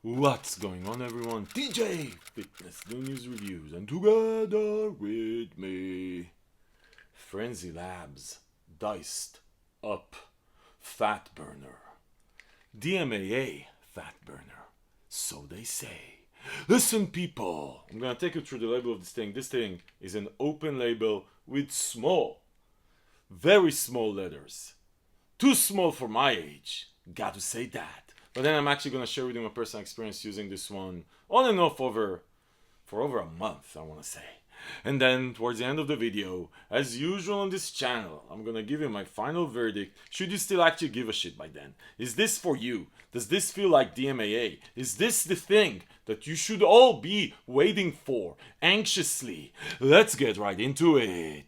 What's going on, everyone? DJ Fitness News Reviews, and together with me, Frenzy Labz, Diced Up, Fat Burner, DMAA Fat Burner, so they say. Listen, people, I'm gonna take you through the label of this thing. This thing is an open label with small, very small letters. Too small for my age, gotta say that. But then I'm actually going to share with you my personal experience using this one on and off for over a month, I want to say. And then towards the end of the video, as usual on this channel, I'm going to give you my final verdict. Should you still actually give a shit by then? Is this for you? Does this feel like DMAA? Is this the thing that you should all be waiting for anxiously? Let's get right into it.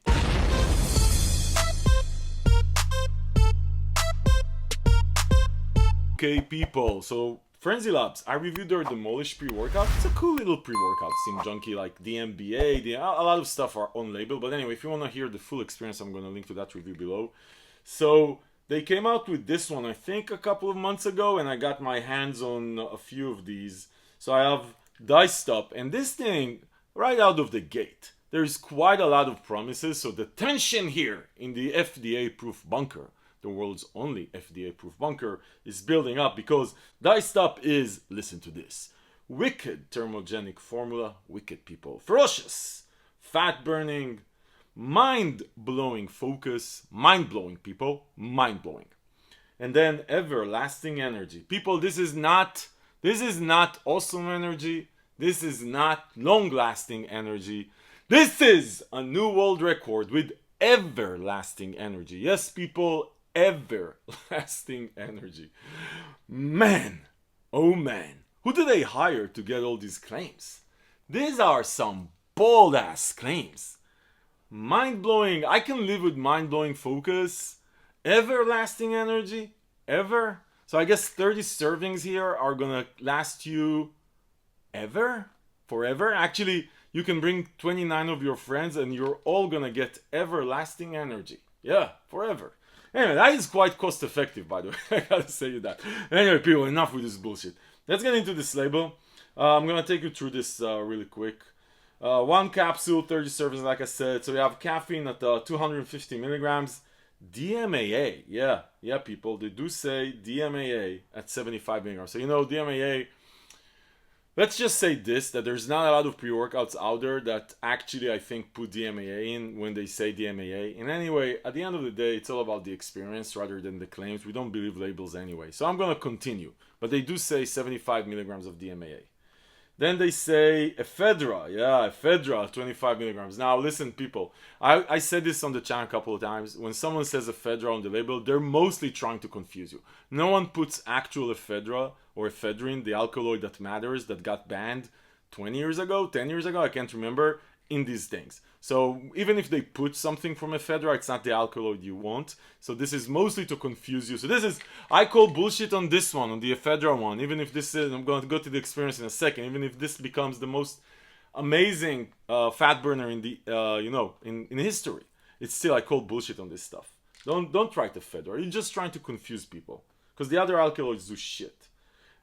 Okay, people, so Frenzy Labz, I reviewed their Demolish pre-workout. It's a cool little pre-workout, seem junky, like DMBA, a lot of stuff are on label. But anyway, if you want to hear the full experience, I'm going to link to that review below. So they came out with this one, I think, a couple of months ago, and I got my hands on a few of these. So I have Diced Up, and this thing, right out of the gate, there's quite a lot of promises. So the tension here in the FDA-proof bunker, the world's only FDA-proof bunker, is building up because Diced Up is, listen to this, wicked thermogenic formula, wicked people, ferocious, fat-burning, mind-blowing focus, mind-blowing people, mind-blowing. And then everlasting energy. People, this is not awesome energy. This is not long-lasting energy. This is a new world record with everlasting energy. Yes, people, everlasting energy. Man, oh man, who do they hire to get all these claims? These are some bold ass claims. Mind-blowing, I can live with mind-blowing focus. Everlasting energy, ever. So I guess 30 servings here are gonna last you ever? Forever? Actually, you can bring 29 of your friends and you're all gonna get everlasting energy. Yeah, forever. Anyway, that is quite cost effective, by the way. I gotta say you that. Anyway, people, enough with this bullshit. Let's get into this label. I'm gonna take you through this really quick. One capsule, 30 servings, like I said. So we have caffeine at 250 milligrams. DMAA, yeah, people, they do say DMAA at 75 milligrams. So you know, DMAA. Let's just say this, that there's not a lot of pre-workouts out there that actually, I think, put DMAA in when they say DMAA. And anyway, at the end of the day, it's all about the experience rather than the claims. We don't believe labels anyway. So I'm going to continue. But they do say 75 milligrams of DMAA. Then they say Ephedra. Yeah, Ephedra, 25 milligrams. Now, listen, people. I said this on the channel a couple of times. When someone says Ephedra on the label, they're mostly trying to confuse you. No one puts actual Ephedra or ephedrine, the alkaloid that matters, that got banned 20 years ago, 10 years ago, I can't remember, in these things. So even if they put something from Ephedra, it's not the alkaloid you want. So this is mostly to confuse you. So this is, I call bullshit on this one, on the Ephedra one. Even if this is, I'm going to go to the experience in a second, even if this becomes the most amazing fat burner in the, in history, it's still, I call bullshit on this stuff. Don't try to Ephedra. You're just trying to confuse people. Because the other alkaloids do shit.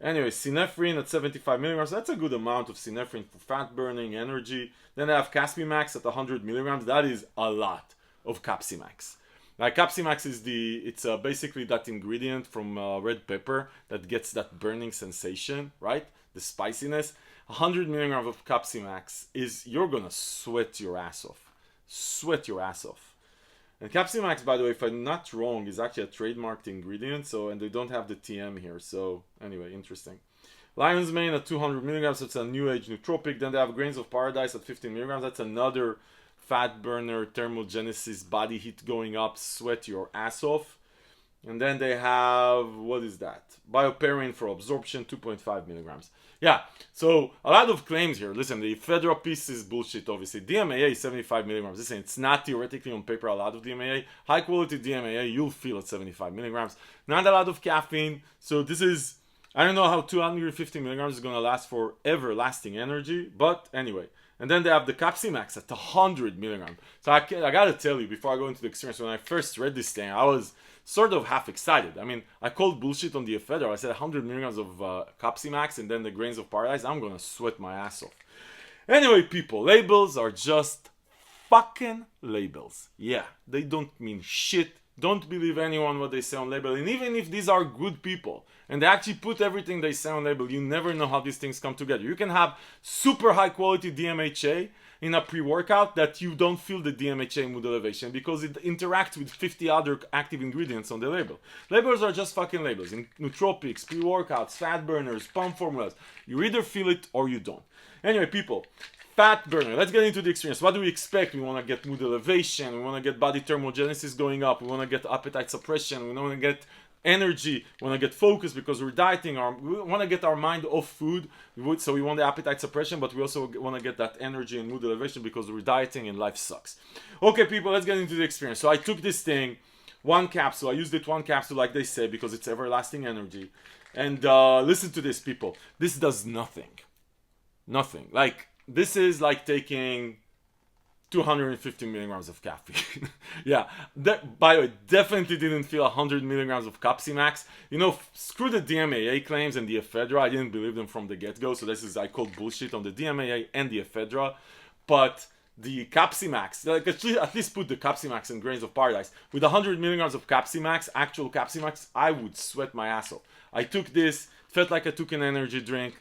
Anyway, synephrine at 75 milligrams. That's a good amount of synephrine for fat burning, energy. Then I have Capsimax at 100 milligrams. That is a lot of Capsimax. Like Capsimax is it's basically that ingredient from red pepper that gets that burning sensation, right? The spiciness. 100 milligrams of Capsimax is, you're gonna sweat your ass off. Sweat your ass off. And Capsimax, by the way, if I'm not wrong, is actually a trademarked ingredient. So, and they don't have the TM here. So, anyway, interesting. Lion's Mane at 200 milligrams. That's a new age nootropic. Then they have Grains of Paradise at 15 milligrams. That's another fat burner, thermogenesis, body heat going up, sweat your ass off. And then they have, what is that? Bioperine for absorption, 2.5 milligrams. Yeah, so a lot of claims here. Listen, the Ephedra piece is bullshit, obviously. DMAA is 75 milligrams. Listen, it's not theoretically on paper a lot of DMAA. High quality DMAA, you'll feel at 75 milligrams. Not a lot of caffeine. So this is, I don't know how 250 milligrams is gonna last for everlasting energy, but anyway. And then they have the Capsi Max at 100 milligrams. So I gotta tell you, before I go into the experience, when I first read this thing, I was sort of half excited. I mean, I called bullshit on the Ephedra. I said 100 milligrams of Capsi Max and then the grains of paradise. I'm gonna sweat my ass off. Anyway, people, labels are just fucking labels. Yeah, they don't mean shit. Don't believe anyone what they say on label. And even if these are good people and they actually put everything they say on label, you never know how these things come together. You can have super high quality DMHA in a pre-workout that you don't feel the DMHA mood elevation because it interacts with 50 other active ingredients on the label. Labels are just fucking labels. In nootropics, pre-workouts, fat burners, pump formulas, you either feel it or you don't. Anyway, people, fat burner. Let's get into the experience. What do we expect? We want to get mood elevation. We want to get body thermogenesis going up. We want to get appetite suppression. We want to get energy. We want to get focus because we're dieting. We want to get our mind off food. So we want the appetite suppression, but we also want to get that energy and mood elevation because we're dieting and life sucks. Okay, people, let's get into the experience. So I took this thing, one capsule. I used it one capsule like they say because it's everlasting energy. And listen to this, people. This does nothing. Nothing. Like, this is like taking 250 milligrams of caffeine. Yeah, by the way, definitely didn't feel 100 milligrams of Capsi Max. You know, screw the DMAA claims and the Ephedra. I didn't believe them from the get-go, so this is, I called bullshit on the DMAA and the Ephedra. But the Capsi Max, like at least put the Capsi Max in grains of paradise. With 100 milligrams of Capsi Max, actual Capsi Max, I would sweat my ass off. I took this, felt like I took an energy drink.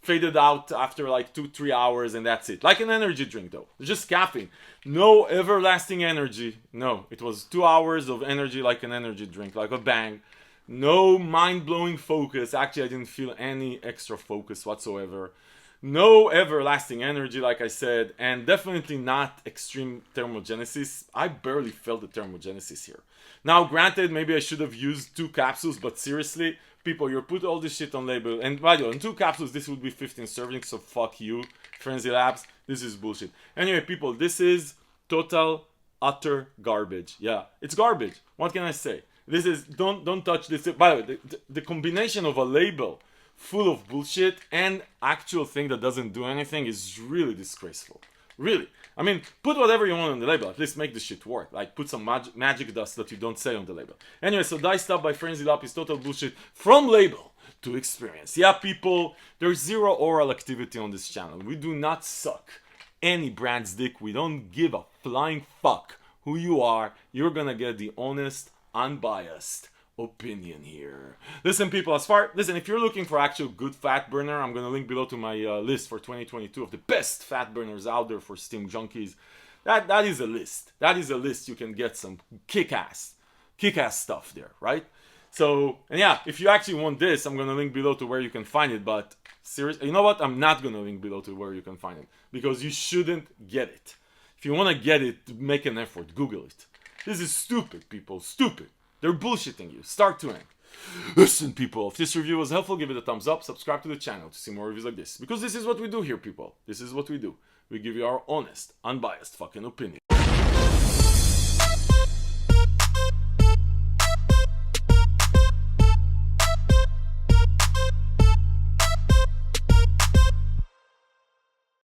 Faded out after like 2-3 hours and that's it. Like an energy drink though. Just caffeine. No everlasting energy. No. It was 2 hours of energy like an energy drink. Like a bang. No mind-blowing focus. Actually, I didn't feel any extra focus whatsoever. No everlasting energy like I said. And definitely not extreme thermogenesis. I barely felt the thermogenesis here. Now granted, maybe I should have used 2 capsules. But seriously, people, you put all this shit on label. And by the way, in 2 capsules, this would be 15 servings. So fuck you, Frenzy Labz. This is bullshit. Anyway, people, this is total, utter garbage. Yeah, it's garbage. What can I say? This is, don't touch this. By the way, the combination of a label full of bullshit and actual thing that doesn't do anything is really disgraceful. Really. I mean, put whatever you want on the label. At least make the shit work. Like, put some magic dust that you don't say on the label. Anyway, so Diced Up by Frenzy Labz is total bullshit from label to experience. Yeah, people, there's zero oral activity on this channel. We do not suck any brand's dick. We don't give a flying fuck who you are. You're gonna get the honest, unbiased opinion here. Listen, people, listen, if you're looking for actual good fat burner, I'm gonna link below to my list for 2022 of the best fat burners out there for steam junkies. That is a list. That is a list. You can get some kick-ass stuff there, right? So, and yeah, if you actually want this, I'm gonna link below to where you can find it. But seriously, you know what? I'm not gonna link below to where you can find it because you shouldn't get it. If you want to get it, make an effort. Google it. This is stupid, people. Stupid. They're bullshitting you, start to end. Listen, people, if this review was helpful, give it a thumbs up, subscribe to the channel to see more reviews like this. Because this is what we do here, people. This is what we do. We give you our honest, unbiased fucking opinion.